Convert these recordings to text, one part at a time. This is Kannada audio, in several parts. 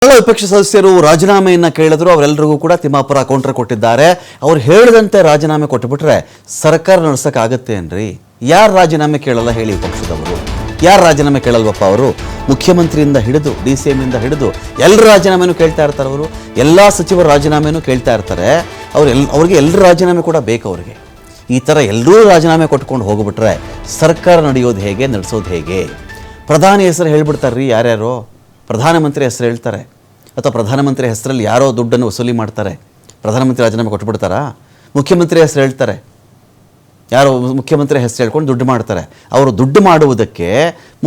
ಎಲ್ಲ ವಿಪಕ್ಷ ಸದಸ್ಯರು ರಾಜೀನಾಮೆಯನ್ನ ಕೇಳಿದ್ರು. ಅವರೆಲ್ಲರಿಗೂ ಕೂಡ ತಿಮ್ಮಾಪುರ ಕೌಂಟರ್ ಕೊಟ್ಟಿದ್ದಾರೆ. ಅವ್ರು ಹೇಳಿದಂತೆ ರಾಜೀನಾಮೆ ಕೊಟ್ಟುಬಿಟ್ರೆ ಸರ್ಕಾರ ನಡೆಸೋಕ್ಕಾಗತ್ತೆ ಏನ್ರಿ? ಯಾರು ರಾಜೀನಾಮೆ ಕೇಳಲ್ಲ ಹೇಳಿ? ಪಕ್ಷದವರು ಯಾರು ರಾಜೀನಾಮೆ ಕೇಳಲ್ವಪ್ಪ? ಅವರು ಮುಖ್ಯಮಂತ್ರಿಯಿಂದ ಹಿಡಿದು DCM ಇಂದ ಹಿಡಿದು ಎಲ್ಲರ ರಾಜೀನಾಮೆನೂ ಕೇಳ್ತಾ ಇರ್ತಾರೆ. ಅವರು ಎಲ್ಲ ಸಚಿವರ ರಾಜೀನಾಮೆನೂ ಕೇಳ್ತಾ ಇರ್ತಾರೆ. ಅವ್ರಿಗೆ ಎಲ್ಲರ ರಾಜೀನಾಮೆ ಕೂಡ ಬೇಕು. ಅವ್ರಿಗೆ ಈ ಥರ ಎಲ್ಲರೂ ರಾಜೀನಾಮೆ ಕೊಟ್ಕೊಂಡು ಹೋಗ್ಬಿಟ್ರೆ ಸರ್ಕಾರ ನಡೆಯೋದು ಹೇಗೆ, ನಡೆಸೋದು ಹೇಗೆ? ಪ್ರಧಾನಿ ಹೆಸರು ಹೇಳ್ಬಿಡ್ತಾರ್ರಿ. ಯಾರ್ಯಾರೋ ಪ್ರಧಾನಮಂತ್ರಿ ಹೆಸರು ಹೇಳ್ತಾರೆ, ಅಥವಾ ಪ್ರಧಾನಮಂತ್ರಿ ಹೆಸರಲ್ಲಿ ಯಾರೋ ದುಡ್ಡನ್ನು ವಸೂಲಿ ಮಾಡ್ತಾರೆ. ಪ್ರಧಾನಮಂತ್ರಿ ರಾಜೀನಾಮೆ ಕೊಟ್ಬಿಡ್ತಾರಾ? ಮುಖ್ಯಮಂತ್ರಿ ಹೆಸರು ಹೇಳ್ತಾರೆ, ಯಾರೋ ಮುಖ್ಯಮಂತ್ರಿ ಹೆಸರು ಹೇಳ್ಕೊಂಡು ದುಡ್ಡು ಮಾಡ್ತಾರೆ. ಅವರು ದುಡ್ಡು ಮಾಡುವುದಕ್ಕೆ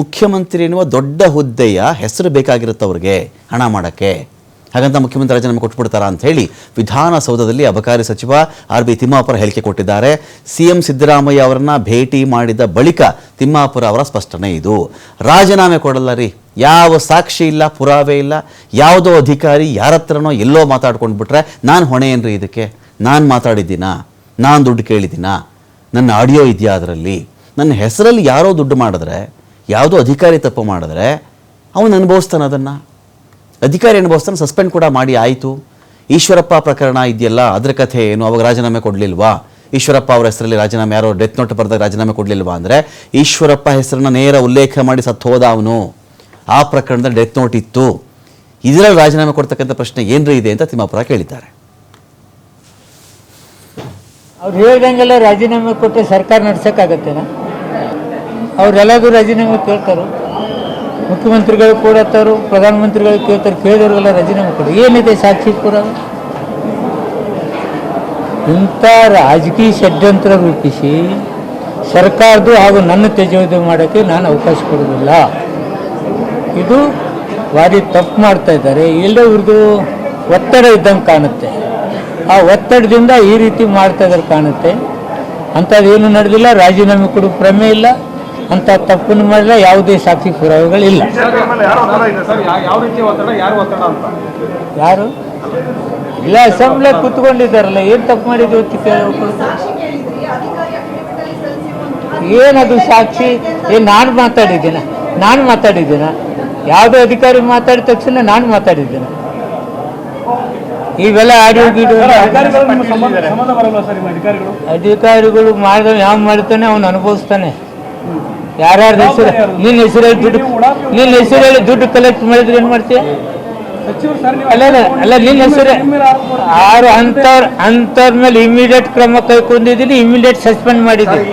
ಮುಖ್ಯಮಂತ್ರಿ ಎನ್ನುವ ದೊಡ್ಡ ಹುದ್ದೆಯ ಹೆಸರು ಬೇಕಾಗಿರುತ್ತೆ ಅವ್ರಿಗೆ ಹಣ ಮಾಡೋಕ್ಕೆ. ಹಾಗಂತ ಮುಖ್ಯಮಂತ್ರಿ ರಾಜೀನಾಮೆ ಕೊಟ್ಬಿಡ್ತಾರಾ ಅಂತ ಹೇಳಿ ವಿಧಾನಸೌಧದಲ್ಲಿ ಅಬಕಾರಿ ಸಚಿವ RB ತಿಮ್ಮಾಪುರ ಹೇಳಿಕೆ ಕೊಟ್ಟಿದ್ದಾರೆ. CM ಸಿದ್ದರಾಮಯ್ಯ ಅವರನ್ನ ಭೇಟಿ ಮಾಡಿದ ಬಳಿಕ ತಿಮ್ಮಾಪುರ ಅವರ ಸ್ಪಷ್ಟನೆ ಇದು. ರಾಜೀನಾಮೆ ಕೊಡಲ್ಲ ರೀ, ಯಾವ ಸಾಕ್ಷಿ ಇಲ್ಲ, ಪುರಾವೆ ಇಲ್ಲ. ಯಾವುದೋ ಅಧಿಕಾರಿ ಯಾರ ಹತ್ರನೋ ಎಲ್ಲೋ ಮಾತಾಡ್ಕೊಂಡು ಬಿಟ್ರೆ ನಾನು ಹೊಣೆ ಏನ್ರಿ ಇದಕ್ಕೆ? ನಾನು ಮಾತಾಡಿದ್ದೀನಾ? ನಾನು ದುಡ್ಡು ಕೇಳಿದ್ದೀನಾ? ನನ್ನ ಆಡಿಯೋ ಇದೆಯಾ ಅದರಲ್ಲಿ? ನನ್ನ ಹೆಸರಲ್ಲಿ ಯಾರೋ ದುಡ್ಡು ಮಾಡಿದ್ರೆ, ಯಾವುದೋ ಅಧಿಕಾರಿ ತಪ್ಪು ಮಾಡಿದ್ರೆ ಅವನು ಅನುಭವಿಸ್ತಾನೆ. ಅದನ್ನು ಅಧಿಕಾರಿ ಅನುಭವಿಸ್ತಾನೆ. ಸಸ್ಪೆಂಡ್ ಕೂಡ ಮಾಡಿ ಆಯಿತು. ಈಶ್ವರಪ್ಪ ಪ್ರಕರಣ ಇದೆಯಲ್ಲ, ಅದರ ಕಥೆ ಏನು? ಅವಾಗ ರಾಜೀನಾಮೆ ಕೊಡಲಿಲ್ವಾ? ಈಶ್ವರಪ್ಪ ಅವರ ಹೆಸರಲ್ಲಿ ರಾಜೀನಾಮೆ, ಯಾರೋ ಡೆತ್ ನೋಟ್ ಬರೆದಾಗ ರಾಜೀನಾಮೆ ಕೊಡಲಿಲ್ವಾ? ಅಂದರೆ ಈಶ್ವರಪ್ಪ ಹೆಸರನ್ನ ನೇರ ಉಲ್ಲೇಖ ಮಾಡಿ ಸತ್ತು ಹೋದ ಅವನು. ಆ ಪ್ರಕರಣದಲ್ಲಿ ಡೆತ್ ನೋಟ್ ಇತ್ತು. ಇದರಲ್ಲಿ ರಾಜೀನಾಮೆ ಕೊಡ್ತಕ್ಕಂಥ ಪ್ರಶ್ನೆ ಏನ್ರಿ ಇದೆ ಅಂತ ತಿಮ್ಮಾಪುರ ಕೇಳಿದ್ದಾರೆ. ಅವ್ರು ಹೇಳ್ದಂಗೆಲ್ಲ ರಾಜೀನಾಮೆ ಕೊಟ್ಟರೆ ಸರ್ಕಾರ ನಡ್ಸೋಕ್ಕಾಗತ್ತೇನ? ಅವರೆಲ್ಲರೂ ರಾಜೀನಾಮೆ ಕೇಳ್ತಾರೆ. ಮುಖ್ಯಮಂತ್ರಿಗಳು ಕೊಡತ್ತಾರು, ಪ್ರಧಾನಮಂತ್ರಿಗಳು ಕೇಳ್ತಾರೆ. ಕೇಳಿದವ್ರಿಗೆಲ್ಲ ರಾಜೀನಾಮೆ ಕೊಡಿ. ಏನಿದೆ ಸಾಕ್ಷಿ ಪುರಾವೆ? ಇಂಥ ರಾಜಕೀಯ ಷಡ್ಯಂತ್ರ ರೂಪಿಸಿ ಸರ್ಕಾರದ್ದು ಹಾಗೂ ನನ್ನ ತೇಜೋವಧಿ ಮಾಡೋಕ್ಕೆ ನಾನು ಅವಕಾಶ ಕೊಡೋದಿಲ್ಲ. ಇದು ಭಾರಿ ತಪ್ಪು ಮಾಡ್ತಾ ಇದ್ದಾರೆ. ಎಲ್ಲೋ ಇವ್ರದ್ದು ಒತ್ತಡ ಇದ್ದಂಗೆ ಕಾಣುತ್ತೆ. ಆ ಒತ್ತಡದಿಂದ ಈ ರೀತಿ ಮಾಡ್ತಾ ಇದ್ದಾರೆ ಕಾಣುತ್ತೆ. ಅಂಥದ್ದೇನು ನಡೆದಿಲ್ಲ. ರಾಜೀನಾಮೆ ಕೊಡೋ ಪ್ರಮೇಯ ಇಲ್ಲ. ಅಂಥ ತಪ್ಪನ್ನು ಮಾಡಿಲ್ಲ. ಯಾವುದೇ ಸಾಕ್ಷಿ ಪುರಾವೆಗಳಿಲ್ಲ. ಯಾರು ಇಲ್ಲ, ಅಸೆಂಬ್ಲಿ ಕೂತ್ಕೊಂಡಿದ್ದಾರಲ್ಲ, ಏನು ತಪ್ಪು ಮಾಡಿದ್ದು ಅಂತ ಕೇಳಬೇಕು. ಏನದು ಸಾಕ್ಷಿ? ನಾನು ಮಾತಾಡಿದ್ದೀನ? ಯಾವುದೇ ಅಧಿಕಾರಿ ಮಾತಾಡಿದ ತಕ್ಷಣ ನಾನು ಮಾತಾಡಿದ್ದೇನೆ? ಇವೆಲ್ಲ ಆಡಿಯೋ ಗೀಡಿಯೋ ಅಧಿಕಾರಿಗಳು ಮಾಡಿದವ ಯಾವ ಮಾಡ್ತಾನೆ ಅವನು ಅನುಭವಿಸ್ತಾನೆ. ಯಾರ್ಯಾರ ಹೆಸರು ನಿನ್ನ ಹೆಸರಲ್ಲಿ ದುಡ್ಡು ಕಲೆಕ್ಟ್ ಮಾಡಿದ್ರೆ ಏನು ಮಾಡ್ತೀಯ? ಅಲ್ಲ ನಿನ್ನ ಹೆಸರು ಯಾರು ಅಂಥವ್ರ ಮೇಲೆ ಇಮಿಡಿಯೇಟ್ ಕ್ರಮ ಕೈಗೊಂಡಿದ್ದೀನಿ. ಇಮಿಡಿಯೇಟ್ ಸಸ್ಪೆಂಡ್ ಮಾಡಿದ್ದೀನಿ.